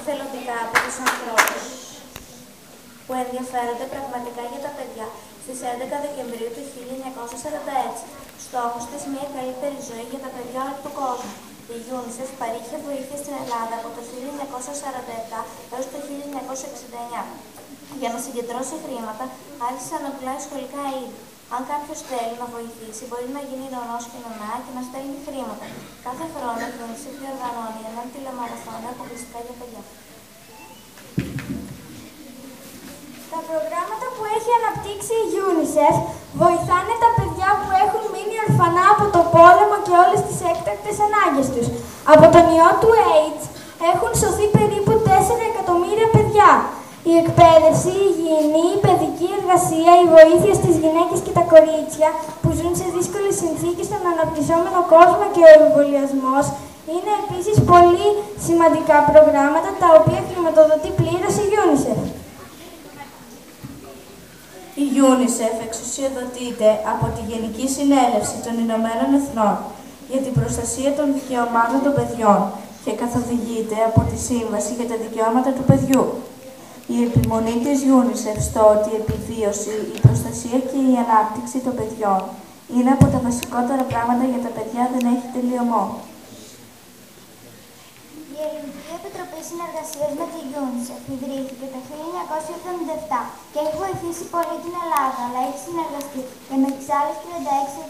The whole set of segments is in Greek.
εθελοντικά από τους ανθρώπους που ενδιαφέρονται πραγματικά για τα παιδιά στις 11 Δεκεμβρίου του 1946. Στόχος της μια καλύτερη ζωή για τα παιδιά όλου του κόσμου. Η UNICEF παρήχε βοήθεια στην Ελλάδα από το 1947 έως το 1969. Για να συγκεντρώσει χρήματα, άρχισαν να πουλάει σχολικά είδη. Αν κάποιος θέλει να βοηθήσει, μπορεί να γίνει νονός και νονά και να στέλνει χρήματα. Κάθε χρόνο η UNICEF διοργανώνει έναν τηλεμαραθώνιο αποκλειστικά για παιδιά. Τα προγράμματα που έχει αναπτύξει η UNICEF βοηθάνε τα παιδιά που έχουν μείνει ορφανά από τον πόλεμο και όλες τις έκτακτες ανάγκες τους. Από τον ιό του AIDS έχουν σωθεί περίπου 4 εκατομμύρια παιδιά. Η εκπαίδευση, η υγιεινή, η παιδική εργασία, η βοήθεια στις γυναίκες και τα κορίτσια που ζουν σε δύσκολες συνθήκες στον αναπτυσσόμενο κόσμο και ο εμβολιασμός είναι επίσης πολύ σημαντικά προγράμματα τα οποία χρηματοδοτεί πλήρως η UNICEF. Η UNICEF εξουσιοδοτείται από τη Γενική Συνέλευση των Ηνωμένων Εθνών για την προστασία των δικαιωμάτων των παιδιών και καθοδηγείται από τη Σύμβαση για τα Δικαιώματα του Παιδιού. Η επιμονή της UNICEF στο ότι η επιβίωση, η προστασία και η ανάπτυξη των παιδιών είναι από τα βασικότερα πράγματα για τα παιδιά δεν έχει τελειωμό. Η Ελληνική Επιτροπή Συνεργασίας με τη UNICEF ιδρύθηκε το 1977 και έχει βοηθήσει πολύ την Ελλάδα, αλλά έχει συνεργαστεί και με τις άλλες 36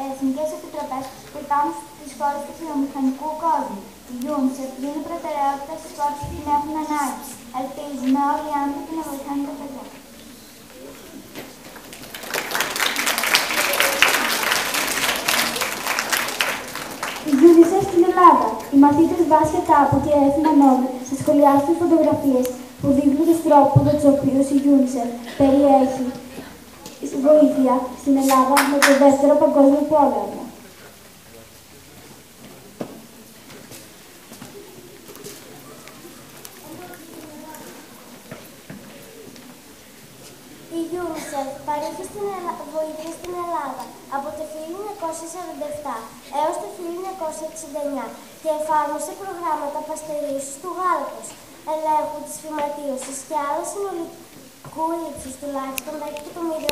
εθνικές επιτροπές που υπάρχουν στις χώρες του βιομηχανικού κόσμου. Η UNICEF δίνει προτεραιότητα στις χώρες που την έχουν ανάγκη. Ελπίζουμε όλοι οι άνθρωποι να βοηθάνε τα παιδιά. Η UNICEF στην Ελλάδα. Οι μαθήτες Βάσια Τάπου και Έφηνα Νόβη θα σχολιάσουν φωτογραφίες που δείχνουν τους τρόπους με τους οποίους η UNICEF περιέχει βοήθεια στην Ελλάδα με τον Δεύτερο Παγκόσμιο Πόλεμο. Η UNICEF παρέχει βοήθεια στην Ελλάδα από το 1947 έως το 1969 και εφάρμοσε προγράμματα παστερίσης του γάλακτος, ελέγχου της φυματίωσης και άλλα συνολικού ύψους τουλάχιστον $10 εκατομμυρίων.